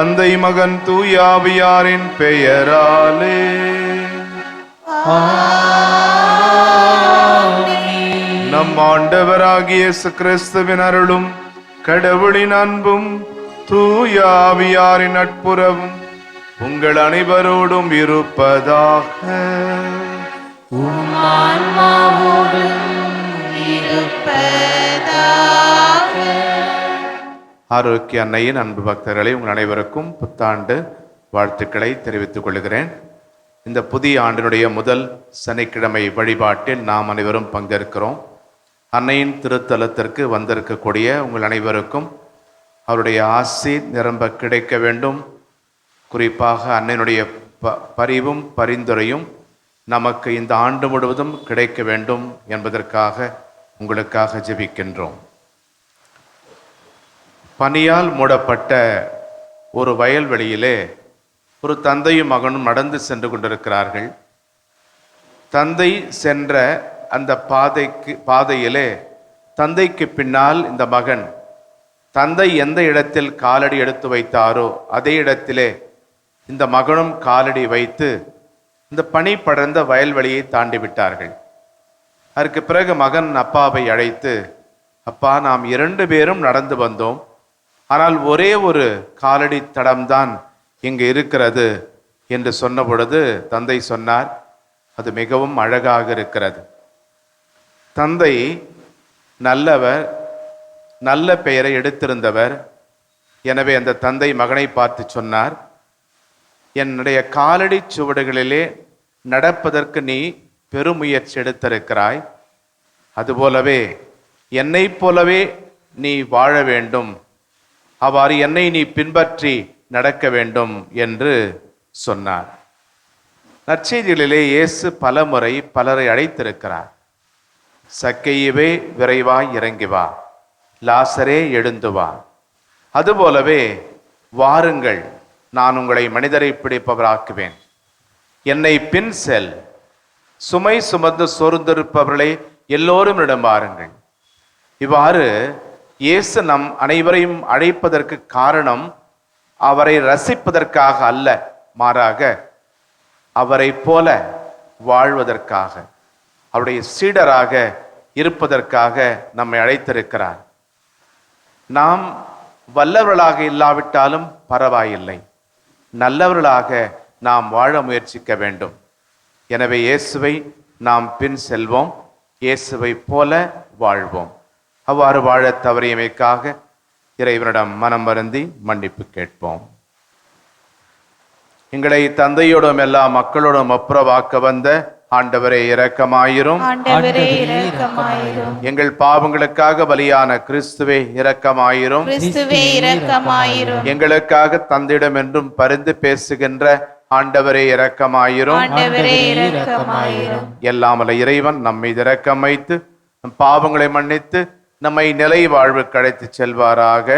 தந்தை மகன் தூயாவியாரின் பெயராலே. நம் ஆண்டவராகிய இயேசு கிறிஸ்துவின் அருளும் கடவுளின் அன்பும் தூயாவியாரின் நட்புறவும் உங்கள் அனைவரோடும் இருப்பதாக. ஆரோக்கிய அன்னையின் அன்பு பக்தர்களை உங்கள் அனைவருக்கும் புத்தாண்டு வாழ்த்துக்களை தெரிவித்துக் கொள்கிறேன். இந்த புதிய ஆண்டினுடைய முதல் சனிக்கிழமை வழிபாட்டில் நாம் அனைவரும் பங்கேற்கிறோம். அன்னையின் திருத்தலத்திற்கு வந்திருக்கக்கூடிய உங்கள் அனைவருக்கும் அவருடைய ஆசி நிரம்ப கிடைக்க வேண்டும். குறிப்பாக அன்னையினுடைய பரிவும் பரிந்துரையும் நமக்கு இந்த ஆண்டு முழுவதும் கிடைக்க வேண்டும் என்பதற்காக உங்களுக்காக ஜெபிக்கின்றோம். பனியால் மூடப்பட்ட ஒரு வயல்வெளியிலே ஒரு தந்தையும் மகனும் நடந்து சென்று கொண்டிருக்கிறார்கள். தந்தை சென்ற அந்த பாதையிலே தந்தைக்கு பின்னால் இந்த மகன் தந்தை எந்த இடத்தில் காலடி எடுத்து வைத்தாரோ அதே இடத்திலே இந்த மகனும் காலடி வைத்து இந்த பனி படர்ந்த வயல்வெளியை தாண்டி விட்டார்கள். அதற்கு பிறகு மகன் அப்பாவை அழைத்து, அப்பா, நாம் 2 பேரும் நடந்து வந்தோம், ஆனால் ஒரே ஒரு காலடி தடம்தான் இங்கு இருக்கிறது என்று சொன்ன பொழுது தந்தை சொன்னார், அது மிகவும் அழகாக இருக்கிறது. தந்தை நல்லவர், நல்ல பெயரை எடுத்திருந்தவர். எனவே அந்த தந்தை மகனை பார்த்து சொன்னார், என்னுடைய காலடி சுவடுகளிலே நடப்பதற்கு நீ பெருமுயற்சி எடுத்திருக்கிறாய், அதுபோலவே என்னை போலவே நீ வாழ வேண்டும், அவ்வாறு என்னை நீ பின்பற்றி நடக்க வேண்டும் என்று சொன்னார். நற்செய்திகளிலே இயேசு பல முறை பலரை அழைத்திருக்கிறார். சக்கையவே விரைவாய் இறங்கி வா, லாசரே எழுந்து வா. அதுபோலவே வாருங்கள், நான் உங்களை மனிதரை பிடிப்பவராக்குவேன், என்னை பின் செல், சுமை சுமந்து சோர்ந்திருப்பவர்களை எல்லோரும் இடம் வாருங்கள். இவ்வாறு இயேசு நம் அனைவரையும் அழைப்பதற்கு காரணம் அவரை ரசிப்பதற்காக அல்ல, மாறாக அவரை போல வாழ்வதற்காக, அவருடைய சீடராக இருப்பதற்காக நம்மை அழைத்திருக்கிறார். நாம் வல்லவர்களாக இல்லாவிட்டாலும் பரவாயில்லை, நல்லவர்களாக நாம் வாழ முயற்சிக்க வேண்டும். எனவே இயேசுவை நாம் பின் செல்வோம், இயேசுவை போல வாழ்வோம். அவ்வாறு வாழ தவறியமைக்காக இறைவனிடம் மனம் வருந்தி மன்னிப்பு கேட்போம். எங்களை தந்தையோடும் எல்லா மக்களோடும் ஒப்புரவாக்க வந்த ஆண்டவரே இரக்கமாயிரும். எங்கள் பாவங்களுக்காக பலியான கிறிஸ்துவே இரக்கமாயிரும். எங்களுக்காக தந்தையிடம் என்றும் பரிந்து பேசுகின்ற ஆண்டவரே இரக்கமாயிரும். எல்லாமல்ல இறைவன் நம்மை இரக்கம் வைத்து நம் பாவங்களை மன்னித்து நம்மை நிலை வாழ்வுக்கு அழைத்து செல்வாராக.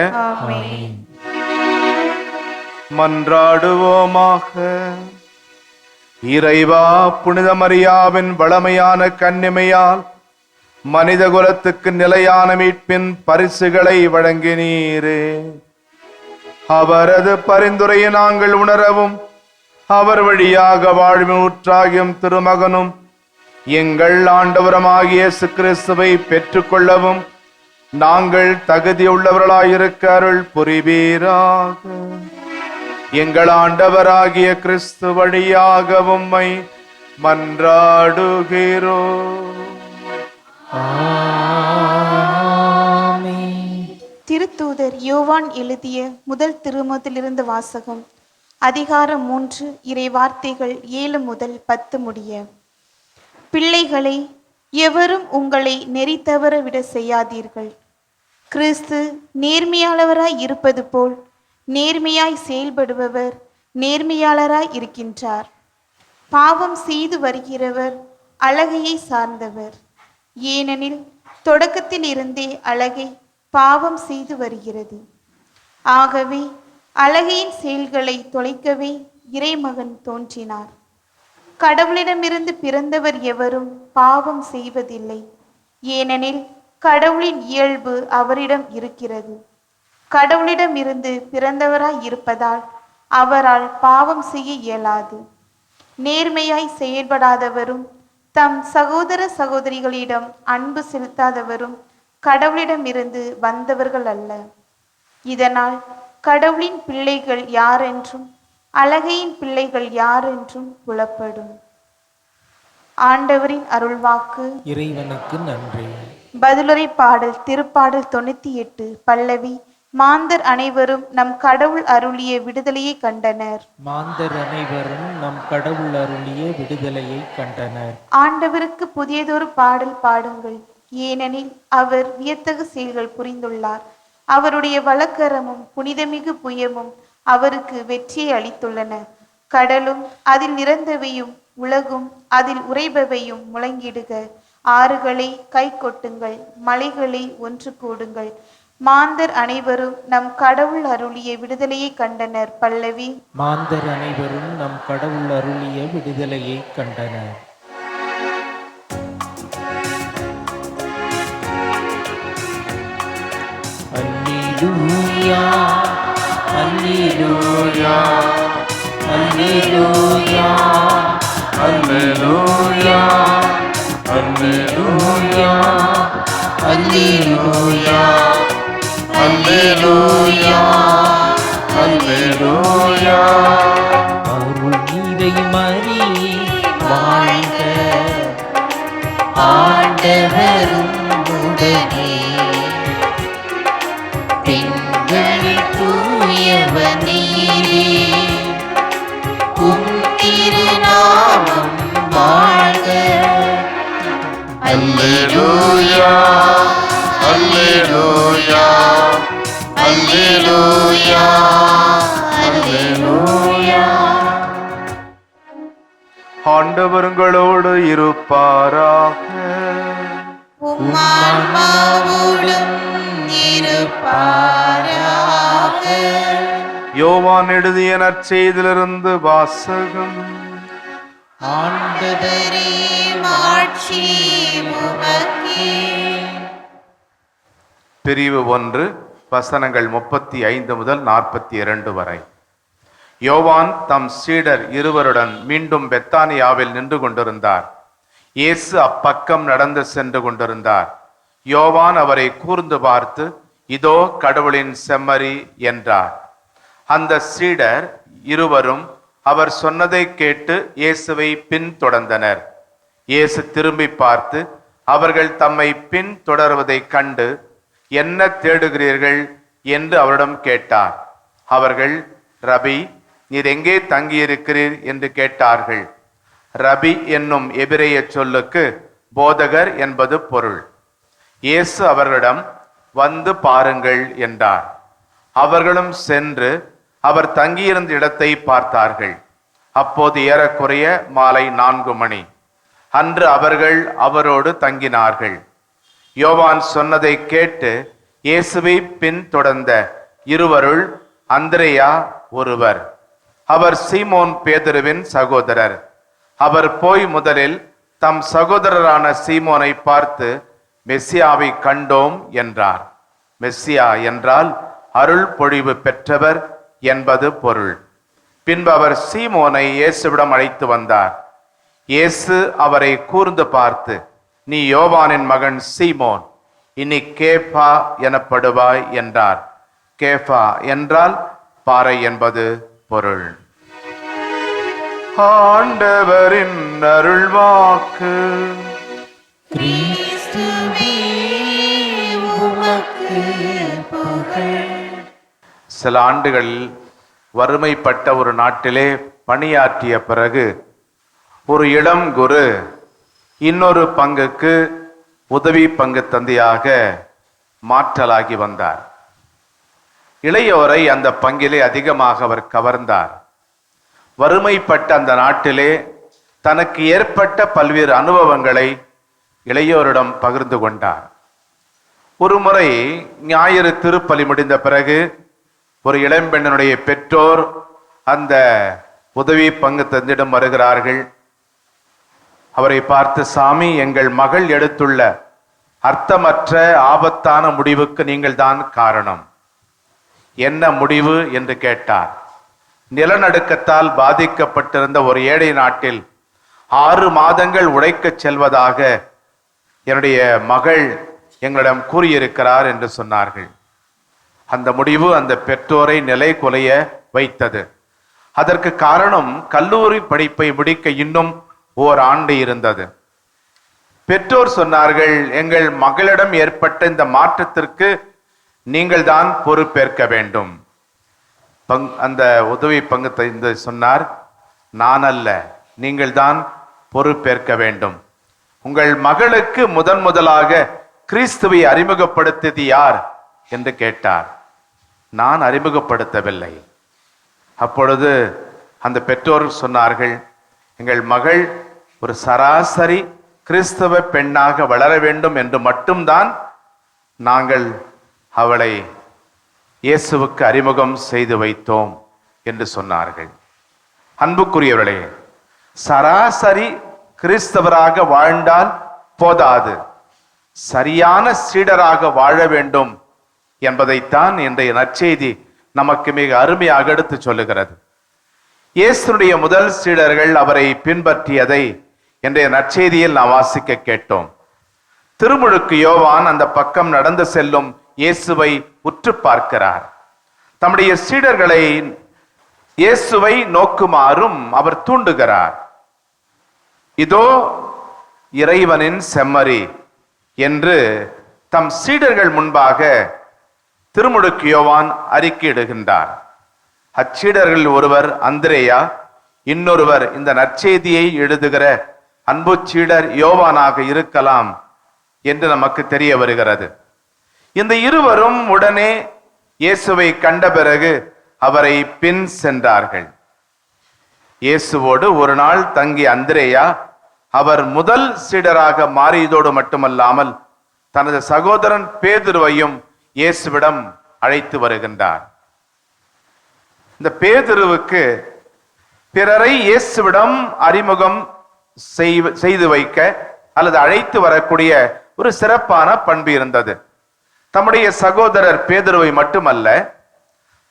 மன்றாடுவோமாக. இறைவா, புனித மரியாவின் வளமையான கன்னிமையால் மனித குலத்துக்கு நிலையான மீட்பின் பரிசுகளை வழங்கினீரே. அவரது பரிந்துரையை நாங்கள் உணரவும், அவர் வழியாக வாழ்வின் ஊற்றாகியும் திருமகனும் எங்கள் ஆண்டவரமாகிய இயேசு கிறிஸ்துவை பெற்றுக்கொள்ளவும் நாங்கள் தகுதியுள்ளவர்களாயிருக்க அருள் புரிவீராக. எங்கள் ஆண்டவராகிய கிறிஸ்து வழியாக உம்மை மன்றாடுகிறோம். திருத்தூதர் யோவான் எழுதிய முதல் திருமுகத்திலிருந்து வாசகம். அதிகாரம் 3, இறை வார்த்தைகள் 7 முதல் 10 முடிய. பிள்ளைகளை, எவரும் உங்களை நெறி தவற விட செய்யாதீர்கள். கிறிஸ்து நேர்மையாளவராய் இருப்பது போல் நேர்மையாய் செயல்படுபவர் நேர்மையாளராய் இருக்கின்றார். பாவம் செய்து வருகிறவர் அழகையை சார்ந்தவர், ஏனெனில் தொடக்கத்தில் இருந்தே அழகை பாவம் செய்து வருகிறது. ஆகவே அழகையின் செயல்களை தொலைக்கவே இறைமகன் தோன்றினார். கடவுளிடமிருந்து பிறந்தவர் எவரும் பாவம் செய்வதில்லை, ஏனெனில் கடவுளின் இயல்பு அவரிடம் இருக்கிறது. கடவுளிடமிருந்து பிறந்தவராய் இருப்பதால் அவரால் பாவம் செய்ய இயலாது. நேர்மையாய் செயல்படாதவரும் தம் சகோதர சகோதரிகளிடம் அன்பு செலுத்தாதவரும் கடவுளிடமிருந்து வந்தவர்கள் அல்ல. இதனால் கடவுளின் பிள்ளைகள் யாரென்றும் அழகையின் பிள்ளைகள் யாரென்றும் புலப்படும். ஆண்டவரின் அருள்வாக்கு. இறைவனுக்கு நன்றி. பதிலுரை பாடல் திருப்பாடல் 98 பல்லவி. மாந்தர் அனைவரும் நம் கடவுள் அருளிய விடுதலையை கண்டனர். மாந்தர் அனைவரும் நம் கடவுள் அருளிய விடுதலையை கண்டனர். ஆண்டவருக்கு புதியதொரு பாடல் பாடுங்கள், ஏனெனில் அவர் வியத்தகு செயல்கள் புரிந்துள்ளார். அவருடைய வலக்கரமும் புனிதமிகு புயமும் அவருக்கு வெற்றியை அளித்துள்ளன. கடலும் அதில் நிறந்தவையும் உலகும் அதில் உறைபவையும் முழங்கிடுக. ஆறுகளை கை கொட்டுங்கள், மலைகளை ஒன்று கூடுங்கள். மாந்தர் அனைவரும் நம் கடவுள் அருளிய விடுதலையை கண்டனர். பல்லவி. மாந்தர் அனைவரும் நம் கடவுள் அருளிய விடுதலையை கண்டனர். அல்லேலூயா, அல்லேலூயா, அல்லேலூயா, அல்லேலூயா, அல்லேலூயா, அல்லேலூயா, அல்லேலூயா, அல்லேலூயா. அருள் நீரை மரியே வாழ்க, ஆண்டவரும் உடனே, பெண்களில் தூயவர் நீரே, உம் திருநாமம் வாழ்க. அல்லேலூயா, அல்லேலூயா, அல்லேலூயா, அல்லேலூயா. ஆண்டவர் உங்களோடு இருப்பாராக. உம் ஆன்மாவோடும் இருப்பாராக. யோவான் எழுதிய நற்செய்தியிலிருந்து வாசகம். ஆண்டவரே மாட்சி உமக்கே. பிரிவு 1 வசனங்கள் 35 முதல் 42 வரை. யோவான் தம் சீடர் இருவருடன் மீண்டும் பெத்தானியாவில் நின்று கொண்டிருந்தார். இயேசு அப்பக்கம் நடந்து சென்று கொண்டிருந்தார். யோவான் அவரை கூர்ந்து பார்த்து, இதோ கடவுளின் செம்மறி என்றார். அந்த சீடர் இருவரும் அவர் சொன்னதை கேட்டு இயேசுவை பின்தொடர்ந்தனர். இயேசு திரும்பி பார்த்து அவர்கள் தம்மை பின்தொடர்வதை கண்டு, என்ன தேடுகிறீர்கள் என்று அவரிடம் கேட்டார். அவர்கள், ரபி, நீர் எங்கே தங்கியிருக்கிறீர் என்று கேட்டார்கள். ரபி என்னும் எபிரேய சொல்லுக்கு போதகர் என்பது பொருள். இயேசு அவர்களிடம், வந்து பாருங்கள் என்றார். அவர்களும் சென்று அவர் தங்கியிருந்த இடத்தை பார்த்தார்கள். அப்போது ஏறக்குறைய மாலை 4 மணி. அன்று அவர்கள் அவரோடு தங்கினார்கள். யோவான் சொன்னதை கேட்டு இயேசுவை பின்தொடர்ந்த இருவருள் அந்திரேயா ஒருவர். அவர் சீமோன் பேதுருவின் சகோதரர். அவர் போய் முதலில் தம் சகோதரரான சீமோனை பார்த்து, மெஸ்ஸியாவை கண்டோம் என்றார். மெஸ்ஸியா என்றால் அருள் பொழிவு பெற்றவர் என்பது பொருள். பின்பு அவர் சீமோனை இயேசுவிடம் அழைத்து வந்தார். இயேசு அவரை கூர்ந்து பார்த்து, நீ யோவானின் மகன் சீமோன், இனி கேஃபா எனப்படுவாய் என்றார். கேஃபா என்றால் பாறை என்பது பொருள். ஆண்டவரின் அருள்வாக்கு. கிறிஸ்துவே உமக்கு புகழ். சில ஆண்டுகளில் வறுமைப்பட்ட ஒரு நாட்டிலே பணியாற்றிய பிறகு ஒரு இளம் குரு இன்னொரு பங்குக்கு உதவி பங்கு தந்தையாக மாற்றலாகி வந்தார். இளையோரை அந்த பங்கிலே அதிகமாக அவர் கவர்ந்தார். வறுமைப்பட்ட அந்த நாட்டிலே தனக்கு ஏற்பட்ட பல்வேறு அனுபவங்களை இளையோரிடம் பகிர்ந்து கொண்டார். ஒரு முறை ஞாயிறு திருப்பலி முடிந்த பிறகு ஒரு இளம்பெண்ணினுடைய பெற்றோர் அந்த உதவி பங்கு தந்திடம் வருகிறார்கள். அவரை பார்த்து, சாமி, எங்கள் மகள் எடுத்துள்ள அர்த்தமற்ற ஆபத்தான முடிவுக்கு நீங்கள் தான் காரணம். என்ன முடிவு என்று கேட்டார். நிலநடுக்கத்தால் பாதிக்கப்பட்டிருந்த ஒரு ஏழை நாட்டில் 6 மாதங்கள் உழைக்கச் செல்வதாக என்னுடைய மகள் எங்களிடம் கூறியிருக்கிறார் என்று சொன்னார்கள். அந்த முடிவு அந்த பெற்றோரை நிலை குலைய வைத்தது. அதற்கு காரணம் கல்லூரி படிப்பை முடிக்க இன்னும் ஓராண்டு இருந்தது. பெற்றோர் சொன்னார்கள், எங்கள் மகளிடம் ஏற்பட்ட இந்த மாற்றத்திற்கு நீங்கள் தான் பொறுப்பேற்க வேண்டும். அந்த உதவி பங்கு சொன்னார், நான் அல்ல, நீங்கள் தான் பொறுப்பேற்க வேண்டும். உங்கள் மகளுக்கு முதலாக கிறிஸ்துவை அறிமுகப்படுத்தியது யார் என்று கேட்டார். நான் அறிமுகப்படுத்தவில்லை. அப்பொழுது அந்த பெற்றோர் சொன்னார்கள், எங்கள் மகள் ஒரு சராசரி கிறிஸ்தவ பெண்ணாக வளர வேண்டும் என்று மட்டும்தான் நாங்கள் அவளை இயேசுவுக்கு அறிமுகம் செய்து வைத்தோம் என்று சொன்னார்கள். அன்புக்குரியவர்களே, சராசரி கிறிஸ்தவராக வாழ்ந்தால் போதாது, சரியான சீடராக வாழ வேண்டும் என்பதைத்தான் இன்றைய நற்செய்தி நமக்கு மிக அருமையாக எடுத்து சொல்லுகிறது. இயேசுடைய முதல் சீடர்கள் அவரை பின்பற்றியதை இன்றைய நற்செய்தியில் நாம் வாசிக்க கேட்டோம். திருமுழுக்கு யோவான் அந்த பக்கம் நடந்து செல்லும் இயேசுவை உற்று பார்க்கிறார். தம்முடைய சீடர்களை இயேசுவை நோக்குமாறும் அவர் தூண்டுகிறார். இதோ இறைவனின் செம்மறி என்று தம் சீடர்கள் முன்பாக திருமுழுக்கு யோவான் அறிக்கையிடுகின்றார். அச்சீடர்கள் ஒருவர் அந்திரேயா, இன்னொருவர் இந்த நற்செய்தியை எழுதுகிற அன்பு சீடர் யோவானாக இருக்கலாம் என்று நமக்கு தெரிய வருகிறது. இந்த இருவரும் உடனே இயேசுவை கண்ட பிறகு அவரை பின் சென்றார்கள். இயேசுவோடு ஒரு நாள் தங்கி அந்திரேயா அவர் முதல் சீடராக மாறியதோடு மட்டுமல்லாமல் தனது சகோதரன் பேதுருவையும் இயேசுவிடம் அழைத்து வருகின்றார். இந்த பேதுருவுக்கு பிறரை இயேசுவிடம் அறிமுகம் செய்து வைக்க அல்லது அழைத்து வரக்கூடிய ஒரு சிறப்பான பண்பு இருந்தது. தம்முடைய சகோதரர் பேதுருவை மட்டுமல்ல,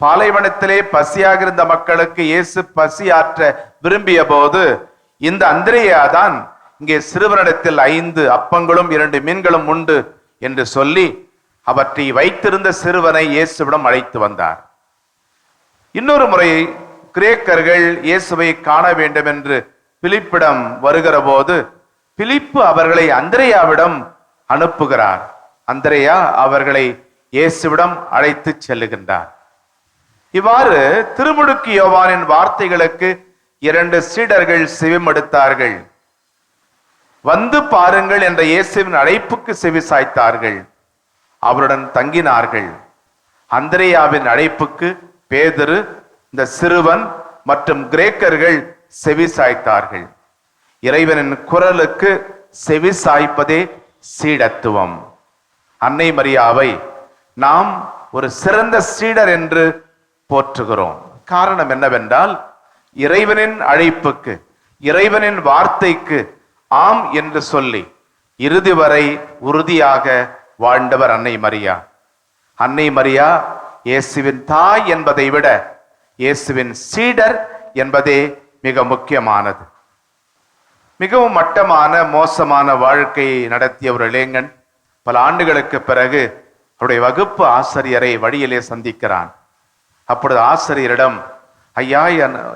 பாலைவனத்திலே பசியாக இருந்த மக்களுக்கு இயேசு பசி ஆற்ற விரும்பிய போது இந்த அந்திரேயா தான் இங்கே சிறுவனிடத்தில் 5 அப்பங்களும் 2 மீன்களும் உண்டு என்று சொல்லி அவற்றை வைத்திருந்த சிறுவனை இயேசுவிடம் அழைத்து வந்தார். இன்னொரு முறை கிரேக்கர்கள் இயேசுவை காண வேண்டும் என்று பிலிப்பிடம் வருகிற போது பிலிப்பு அவர்களை அந்திரேயாவிடம் அனுப்புகிறார். அந்திரேயா அவர்களை இயேசுவிடம் அழைத்து செல்லுகின்றார். இவ்வாறு திருமுழுக்கு யோவானின் வார்த்தைகளுக்கு 2 சீடர்கள் செவிமடுத்தார்கள். வந்து பாருங்கள் என்ற இயேசுவின் அழைப்புக்கு செவி சாய்த்தார்கள். அவருடன் தங்கினார்கள். அந்திரேயாவின் அழைப்புக்கு பேதுரு, இந்த சிறுவன் மற்றும் கிரேக்கர்கள் செவி சாய்த்தார்கள். இறைவனின் குரலுக்கு செவி சாய்ப்பதே சீடத்துவம். அன்னை மரியாவை நாம் ஒரு சிறந்த சீடர் என்று போற்றுகிறோம். காரணம் என்னவென்றால், இறைவனின் அழைப்புக்கு, இறைவனின் வார்த்தைக்கு ஆம் என்று சொல்லி இறுதி வரை உறுதியாக வாழ்ந்தவர் அன்னை மரியா. அன்னை மரியா இயேசுவின் தாய் என்பதை விட இயேசுவின் சீடர் என்பதே மிக முக்கியமானது. மிகவும் மட்டமான மோசமான வாழ்க்கையை நடத்திய ஒரு இளைஞன் பல ஆண்டுகளுக்கு பிறகு அவருடைய வகுப்பு ஆசிரியரை வழியிலே சந்திக்கிறான். அப்பொழுது ஆசிரியரிடம், ஐயா,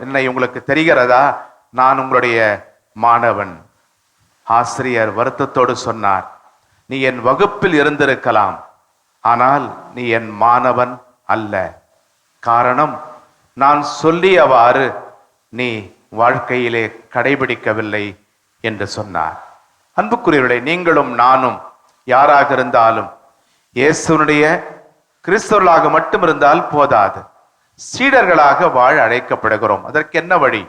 என்னை உங்களுக்கு தெரிகிறதா? நான் உங்களுடைய மாணவன். ஆசிரியர் வருத்தத்தோடு சொன்னார், நீ என் வகுப்பில் இருந்திருக்கலாம், ஆனால் நீ என் மாணவன் அல்ல. காரணம், நான் சொல்லியவாறு நீ வாழ்க்கையிலே கடைபிடிக்கவில்லை என்று சொன்னார். அன்புக்குரியவர்களே, நீங்களும் நானும் யாராக இருந்தாலும் இயேசுனுடைய கிறிஸ்தவர்களாக மட்டும் இருந்தால் போதாது, சீடர்களாக வாழ அழைக்கப்படுகிறோம். அதற்கு என்ன வழி?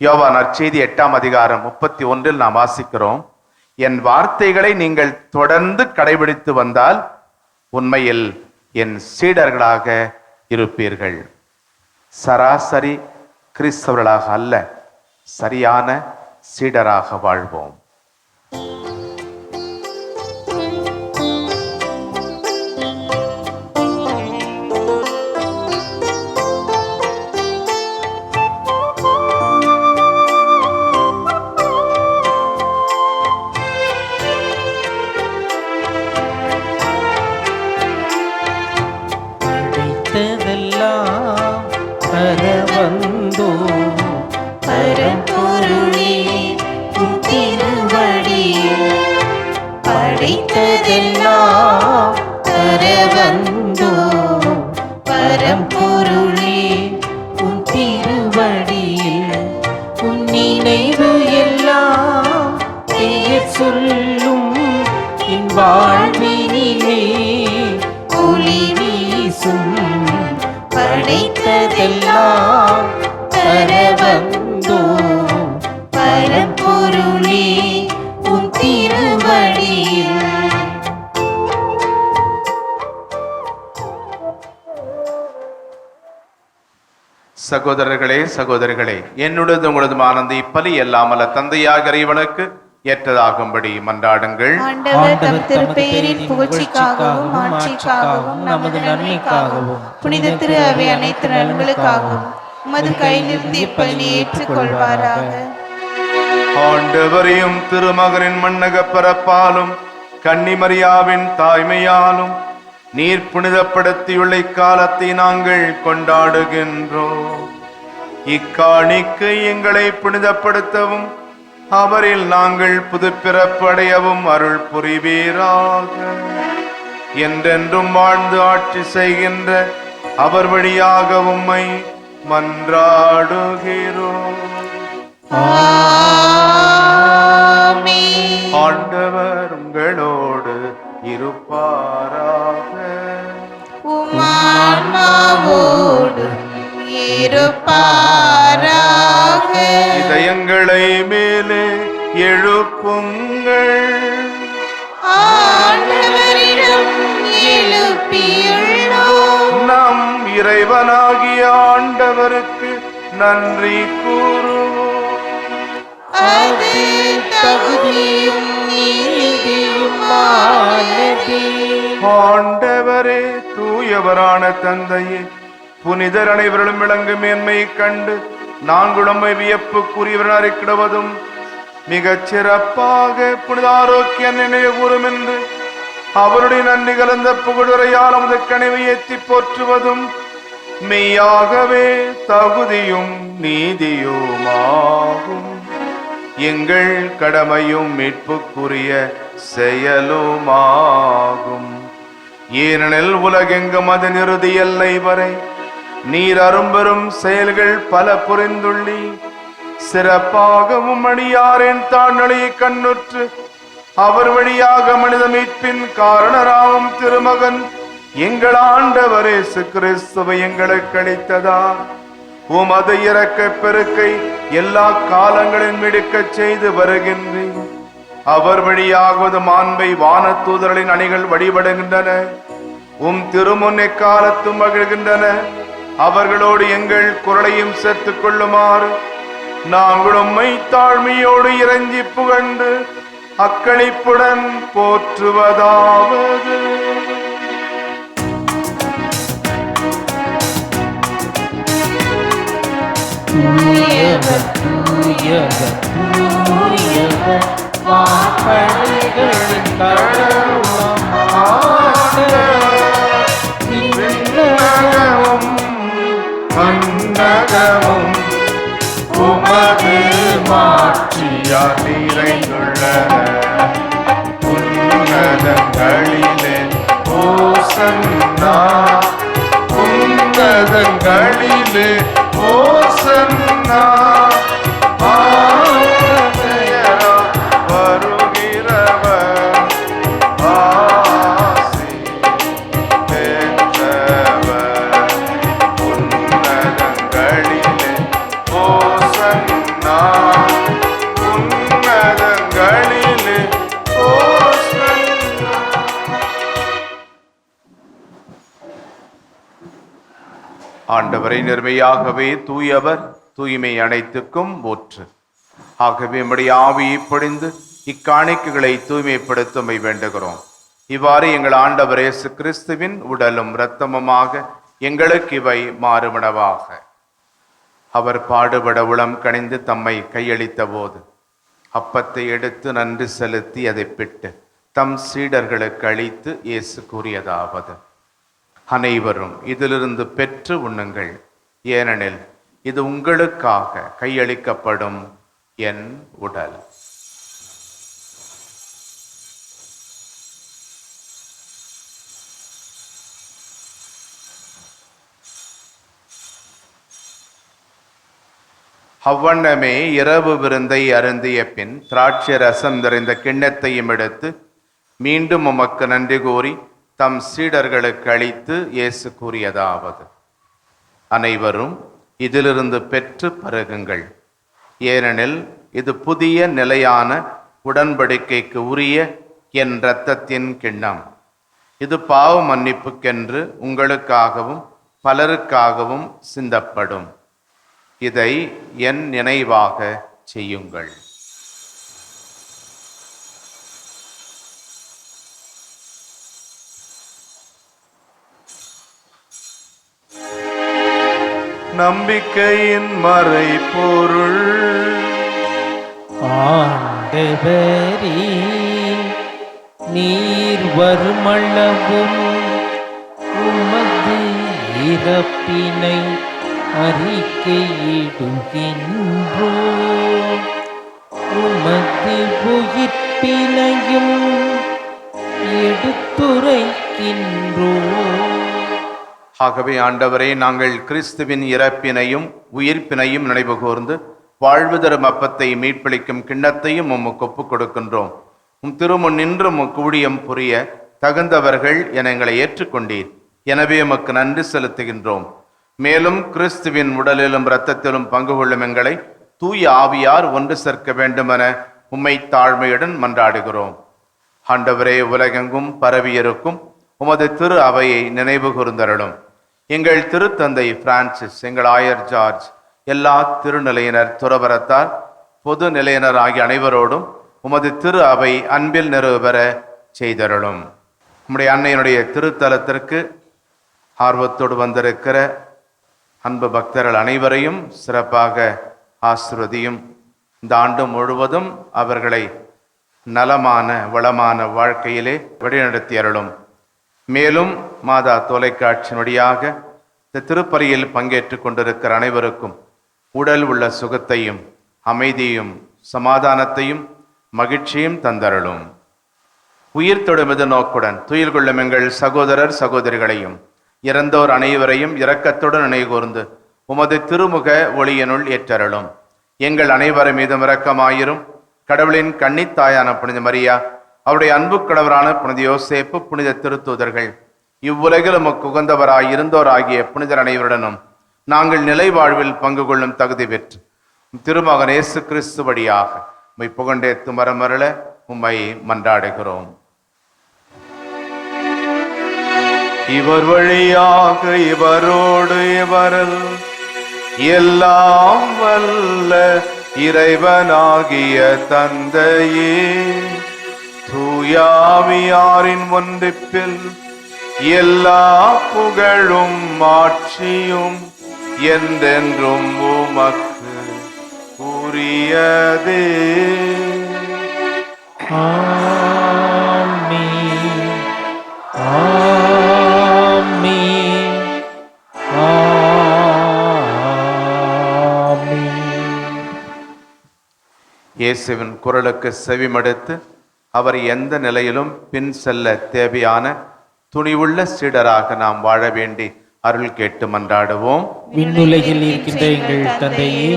யோவான் நற்செய்தி 8ஆம் அதிகாரம் 31 நாம் வாசிக்கிறோம், என் வார்த்தைகளை நீங்கள் தொடர்ந்து கடைபிடித்து வந்தால் உண்மையில் என் சீடர்களாக இருப்பீர்கள். சராசரி கிறிஸ்தவர்களாக அல்ல, சரியான சீடராக வாழ்வோம். பரம்பொருளே உம் திருவடியில் படைத்ததெல்லாம் தர வந்தோம். பரம்பொருளே உம் திருவடியில் உன் நினைவு எல்லாம் பெயர் சொல்லும் என் வாழ்வினிலே ஒளி வீசும். படைத்ததெல்லாம் தர வந்தோம். பரம்பொருளே உம் திருவடியில் சகோதரர்களே சகோதரிகளே, என்னுடையது உங்களது ஆனந்த இப்பலி எல்லாமல்ல தந்தையாக இறைவனுக்கு ஏற்றதாகும்படி மன்றாடுங்கள். ஆண்டவர் தம் திருப்பெயரின் புகழ்ச்சிக்காகவும் ஆட்சிக்காகவும் நமது நன்மைக்காகவும் புனித திரு அவை அனைத்து நலன்களுக்காகவும் உமது கையிலிருந்து இப்பலி ஏற்றுக்கொள்வாராக. ஆண்டவரையும் திருமகனின் மன்னக பிறப்பாலும் கன்னிமரியாவின் தாய்மையாலும் நீர் புனிதப்படுத்தியுள்ள இக்காலத்தை நாங்கள் கொண்டாடுகின்றோம். இக்காணிக்கு எங்களை புனிதப்படுத்தவும் அவரில் நாங்கள் புதுப்பிறப்படையவும் அருள் புரிவீராக. என்றென்றும் வாழ்ந்து ஆட்சி செய்கின்ற அவர் வழியாக உம்மை மன்றாடுகிறோம். ஆண்டவர் உங்களோடு இருப்பாராக. உம் ஆன்மாவோடும் இருப்பாராக. இதயங்களை மேலே எழுப்புங்கள். ஆண்டவரிடம் எழுப்பியுள்ளோம். நம் இறைவனாகிய ஆண்டவருக்கு நன்றி கூறுவோம். அது தகுதியும் நீதியுமானதே. ஆண்டவரே, தூயவரான தந்தையே, புனிதர் அனைவர்களும் விளங்கும் மேன்மையை கண்டு நாங்கள் உம்மை வியப்புக்குரியவர் அறிக்கிடுவதும் மிகச் சிறப்பாக புனித ஆரோக்கிய நினைவு கூறும் என்று அவருடைய நன்றி கலந்த புகழுரையால் நமது கனிவை ஏற்றி போற்றுவதும் மெய்யாகவே தகுதியும் நீதியுமாகும். எங்கள் கடமையும் மீட்புக்குரிய செயலுமாகும். ஏனெனில் உலகெங்கும் அதன் இறுதி எல்லை வரை நீர் அரும்பெரும் செயல்கள் பல புரிந்துள்ளி. சிறப்பாகவும் அடியாரின் தாழ்நிலையை கண்ணுற்று அவர் வழியாக மனித மீட்பின் காரணராகும் திருமகன் எங்கள் ஆண்டவர் இயேசு கிறிஸ்துவை எங்களுக்கு அளித்ததா உமது இரக்க பெருக்கை எல்லா காலங்களின் மிடுக்கச் செய்து வருகின்றேன். அவர் வழியாகுவது மாண்பை வானதூதர்களின் அணிகள் வழிபடுகின்றன. திருமுன் எக்காலத்தும் மகிழ்கின்றன. அவர்களோடு எங்கள் குரலையும் சேர்த்துக் கொள்ளுமாறு நாங்கள் உம்மை தாழ்மையோடு இறைஞ்சி புகழ்ந்து அக்களிப்புடன் போற்றுவதாவது. தூயவர் தூயவர் தூயவர் வான்படைகளின் கடவுளாம் ஆண்டவர். விண்ணகமும் மண்ணகமும் உமது மாட்சியால் நிறைந்துள்ளன. உன்னதங்களிலே ஓசன்னா, உன்னதங்களிலே ஓசன்னா. வருகிறவர் ஆசி பெற்றவர். உன்னதங்களிலே ஓசன்னா, உன்னதங்களிலே ஓசன்னா. ஆண்டவரை நேர்மையாகவே தூயவர், தூய்மை அனைத்துக்கும் ஊற்று. ஆகவே நம்முடைய ஆவியை பொழிந்து இக்காணிக்கைகளை தூய்மைப்படுத்துமை வேண்டுகிறோம். இவ்வாறு எங்கள் ஆண்டவர் இயேசு கிறிஸ்துவின் உடலும் இரத்தமுமாக எங்களுக்கு இவை மாறுமனவாக. அவர் பாடுபட உளம் கனிந்து தம்மை கையளித்த போது அப்பத்தை எடுத்து நன்றி செலுத்தி அதை பிட்டு தம் சீடர்களுக்கு அளித்து இயேசு கூறியதாவது: அனைவரும் இதிலிருந்து பெற்று உண்ணுங்கள், ஏனெனில் இது உங்களுக்காக கையளிக்கப்படும் என் உடல். அவ்வண்ணமே இரவு விருந்தை அருந்திய பின் திராட்சை ரசம் நிறைந்த கிண்ணத்தையும் எடுத்து மீண்டும் உமக்கு நன்றி கூறி தம் சீடர்களுக்கு அளித்து இயேசு கூறியதாவது: அனைவரும் இதிலிருந்து பெற்று பருகுங்கள், ஏனெனில் இது புதிய நிலையான உடன்படிக்கைக்கு உரிய என் இரத்தத்தின் கிண்ணம். இது பாவ மன்னிப்புக்கென்று உங்களுக்காகவும் பலருக்காகவும் சிந்தப்படும். இதை என் நினைவாக செய்யுங்கள். நம்பிக்கையின் மறைபொருள். ஆண்டவரே, நீர் வருமளவும் உமது இறப்பினை அறிக்கையிடுகின்றோம், உமது உயிர்ப்பினையும் எடுத்துரைக்கின்றோம். ஆகவே ஆண்டவரே, நாங்கள் கிறிஸ்துவின் இறப்பினையும் உயிர்ப்பினையும் நினைவு கூர்ந்து வாழ்வு தரும் அப்பத்தை மீட்பளிக்கும் கிண்ணத்தையும் உமக்கு ஒப்புக் கொடுக்கின்றோம். உம் திருமுன் நின்று உமக்கு ஊழியம் புரிய தகுந்தவர்கள் என எங்களை ஏற்றுக்கொண்டீர். எனவே உமக்கு நன்றி செலுத்துகின்றோம். மேலும் கிறிஸ்துவின் உடலிலும் இரத்தத்திலும் பங்கு கொள்ளும் எங்களை தூய ஆவியார் ஒன்று சேர்க்க வேண்டுமென உம்மை தாழ்மையுடன் மன்றாடுகிறோம். ஆண்டவரே, உலகெங்கும் பரவியிருக்கும் உமது திரு அவையை நினைவு கூர்ந்தருளும். எங்கள் திருத்தந்தை பிரான்சிஸ், எங்கள் ஆயர் ஜார்ஜ், எல்லா திருநிலையினர், துறவரத்தார், பொது நிலையினர் ஆகிய அனைவரோடும் உமது திரு அவை அன்பில் நிறைவேற செய்தருளும். உம்முடைய அன்னையினுடைய திருத்தலத்திற்கு ஆர்வத்தோடு வந்திருக்கிற அன்பு பக்தர்கள் அனைவரையும் சிறப்பாக ஆசிர்வதியும். இந்த ஆண்டு முழுவதும் அவர்களை நலமான வளமான வாழ்க்கையிலே வழிநடத்தி அருளும். மேலும் மாதா தொலைக்காட்சியின் வழியாக இந்த திருப்பலியில் பங்கேற்று கொண்டிருக்கிற அனைவருக்கும் உடல் உள்ள சுகத்தையும் அமைதியும் சமாதானத்தையும் மகிழ்ச்சியும் தந்தருளும். உயிர் தொடுமிது நோக்குடன் துயில் கொள்ளும் எங்கள் சகோதரர் சகோதரிகளையும் இறந்தோர் அனைவரையும் இரக்கத்துடன் நினைகூர்ந்து உமது திருமுக ஒளியினுள் ஏற்றருளும். எங்கள் அனைவர் மீதும் இரக்கமாயிரும். கடவுளின் கன்னித்தாயான புனித மரியா, அவருடைய அன்பு கடவரான புனித யோசேப்பு, புனித திருத்தூதர்கள், இவ்வுலகில் உமக்கு உகந்தவராய் இருந்தோராகிய புனிதர் அனைவருடனும் நாங்கள் நிலை வாழ்வில் பங்கு கொள்ளும் தகுதி பெற்று திருமகன் இயேசு கிறிஸ்து வழியாக உம்மை புகண்டேத்து மரமருள உம்மை மன்றாடுகிறோம். இவர் வழியாக இவரோடு இவரில் எல்லாம் வல்ல இறைவனாகிய தந்தையே, தூயாவியாரின் ஒன்றிப்பில் எல்லா புகழும் ஆட்சியும் என்றென்றும் உமக்கு உரியதே. ஆமென். ஆமென். ஆமென். இயேசுவின் குரலுக்கு செவிமடுத்து அவர் எந்த நிலையிலும் பின் செல்ல தேவையான துணிவுள்ள சீடராக நாம் வாழ வேண்டி அருள் கேட்டு மன்றாடுவோம். விண்ணுலகில் இருக்கின்ற எங்கள் தந்தையே,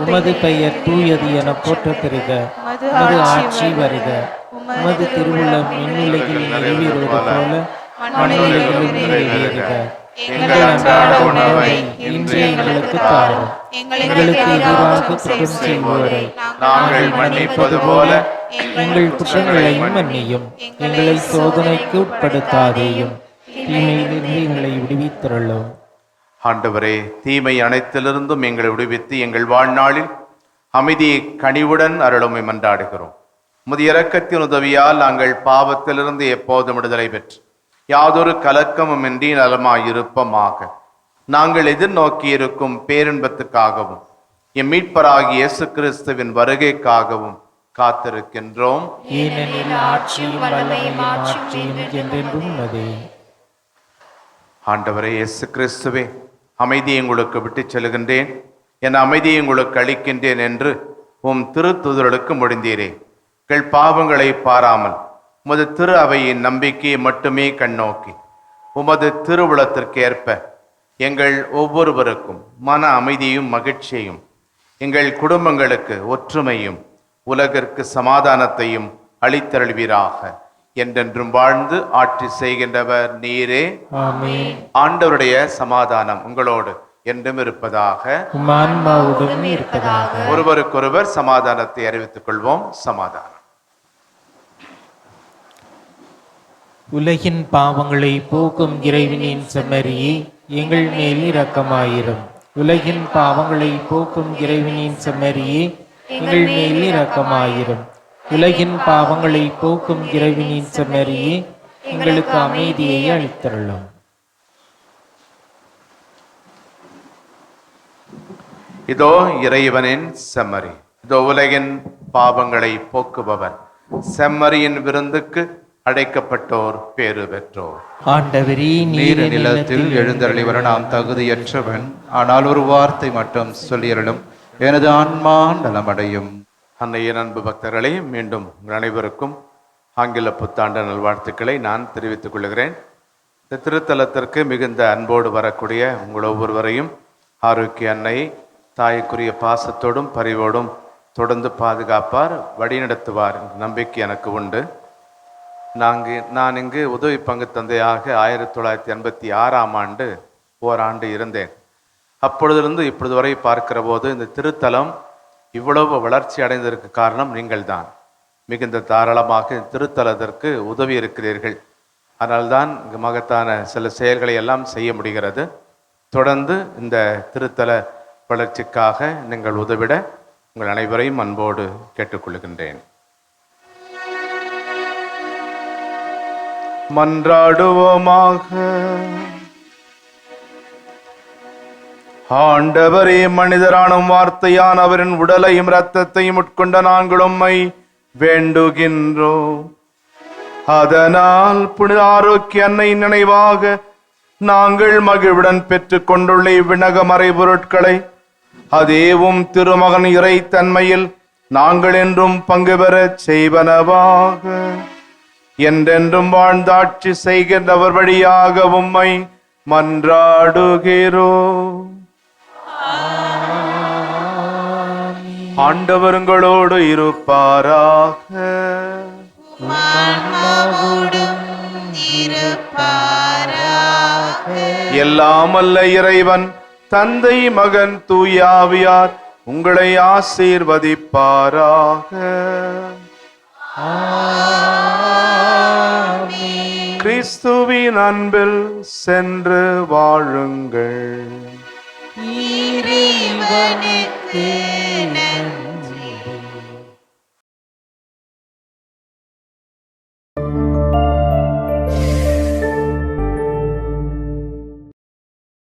உமது பெயர் தூயது என போற்றப் பெறுக. உமது ஆட்சி வருக. உமது திருவுள்ளம் விண்ணுலகில் நிறைவேறுவது போல மண்ணுலகிலும் நிறைவேறுக. எங்கள் அன்றாட உணவை இன்று எங்களுக்கு தாரும். எங்களுக்கு எதிராக குற்றம் செய்வோரை நாங்கள் மன்னிப்பது போல எங்கள் குற்றங்களையும் மன்னியும். எங்களை சோதனைக்கு உட்படுத்தாதேயும், தீமையிலிருந்து எங்களை விடுவித்தருளும். ஆண்டவரே, தீமை அனைத்திலிருந்தும் எங்களை விடுவித்து எங்கள் வாழ்நாளில் அமைதியை கனிவுடன் அருளுமை மன்றாடுகிறோம். உமது இரக்கத்தின் உதவியால் நாங்கள் பாவத்திலிருந்து எப்போதும் விடுதலை பெற்று யாதொரு கலக்கமுமின்றி நலமாயிருப்பமாக. நாங்கள் எதிர்நோக்கியிருக்கும் பேரின்பத்துக்காகவும் எம் மீட்பராகிய இயேசு கிறிஸ்துவின் வருகைக்காகவும் காத்திருக்கின்றோம். ஏனெனில் ஆட்சியும் வல்லமையும் மாட்சியும் என்றென்றும் உள்ளதே. ஆண்டவரே இயேசு கிறிஸ்துவே, அமைதியை உங்களுக்கு விட்டுச் செல்கின்றேன், என் அமைதியை உங்களுக்கு அளிக்கின்றேன் என்று உம் திருத்துதலுக்கு முடிந்தீரே. எங்கள் பாவங்களை பாராமல் உமது திரு அவையின் நம்பிக்கையை மட்டுமே கண்ணோக்கி உமது திருவுளத்திற்கேற்ப எங்கள் ஒவ்வொருவருக்கும் மன அமைதியும் மகிழ்ச்சியையும், எங்கள் குடும்பங்களுக்கு ஒற்றுமையும், உலகிற்கு சமாதானத்தையும் அளித்தருள்வீராக. என்றென்றும் வாழ்ந்து ஆட்சி செய்கின்றவர் நீரே. ஆமென். ஆண்டவருடைய சமாதானம் உங்களோடு என்றும் இருப்பதாக. உம் ஆன்மாவுடன் இருப்பதாக. ஒருவருக்கொருவர் சமாதானத்தை அறிவித்துக் கொள்வோம். சமாதானம். உலகின் பாவங்களை போக்கும் இறைவனின் செம்மறியே, எங்கள் மேல் இரக்கமாயிரும். உலகின் பாவங்களை போக்கும் இறைவனின் செம்மறியே, எங்கள் மேல் இரக்கமாயிரும். உலகின் பாவங்களை போக்கும் இறைவனின் செம்மறியே, எங்களுக்கு அமைதியை அளித்தருளும். இதோ இறைவனின் செம்மறி, இதோ உலகின் பாவங்களை போக்குபவர். செம்மறியின் விருந்துக்கு அழைக்கப்பட்டோர் பேறு பெற்றோர். ஆண்டவரே, நீர் நிலத்தில் எழுந்தருளி வர நாம் தகுதியற்றவன், ஆனால் ஒரு வார்த்தை மட்டும் சொல்லியருளும், எனது ஆன்மா நலமடையும். அன்னையின் அன்பு பக்தர்களே, மீண்டும் உங்கள் அனைவருக்கும் ஆங்கில புத்தாண்டு நல்வாழ்த்துக்களை நான் தெரிவித்துக் கொள்கிறேன். இந்த திருத்தலத்திற்கு மிகுந்த அன்போடு வரக்கூடிய உங்கள் ஒவ்வொருவரையும் ஆரோக்கிய அன்னை தாய்க்குரிய பாசத்தோடும் பரிவோடும் தொடர்ந்து பாதுகாப்பார், வழிநடத்துவார் என்ற நம்பிக்கை எனக்கு உண்டு. நான் இங்கு உதவி பங்கு தந்தையாக 1986ஆம் ஆண்டு ஓராண்டு இருந்தேன். அப்பொழுதிலிருந்து இப்பொழுது வரை பார்க்கிற போது இந்த திருத்தலம் இவ்வளவு வளர்ச்சி அடைந்ததற்கு காரணம் நீங்கள்தான். மிகுந்த தாராளமாக திருத்தலத்திற்கு உதவி இருக்கிறீர்கள். அதனால்தான் இங்கு மகத்தான சில செயல்களை எல்லாம் செய்ய முடிகிறது. தொடர்ந்து இந்த திருத்தல வளர்ச்சிக்காக நீங்கள் உதவிட உங்கள் அனைவரையும் அன்போடு கேட்டுக்கொள்கின்றேன். மன்றாடுவோமாக. ஆண்டவரே, மனிதரானும் வார்த்தையான் அவரின் உடலையும் இரத்தத்தையும் உட்கொண்ட நாங்கள் உம்மை வேண்டுகின்றோம். அதனால் புனித ஆரோக்கிய அன்னை நினைவாக நாங்கள் மகிழ்வுடன் பெற்றுக் கொண்டுள்ள இவ்விண்ணக மறைபொருட்களை அதேவும் திருமகன் இறை தன்மையில் நாங்கள் என்றும் பங்கு பெறச் செய்வனவாக. என்றென்றும் வாழ்ந்தாட்சி செய்கின்றவர் வழியாக உம்மை மன்றாடுகிறோம். ஆண்டவருங்களோடு இருப்பாராக. எல்லாம் அல்ல இறைவன் தந்தை மகன் தூயாவியார் உங்களை ஆசீர்வதிப்பாராக. கிறிஸ்துவின் அன்பில் சென்று வாழுங்கள். இறைவனுக்கு நன்றி.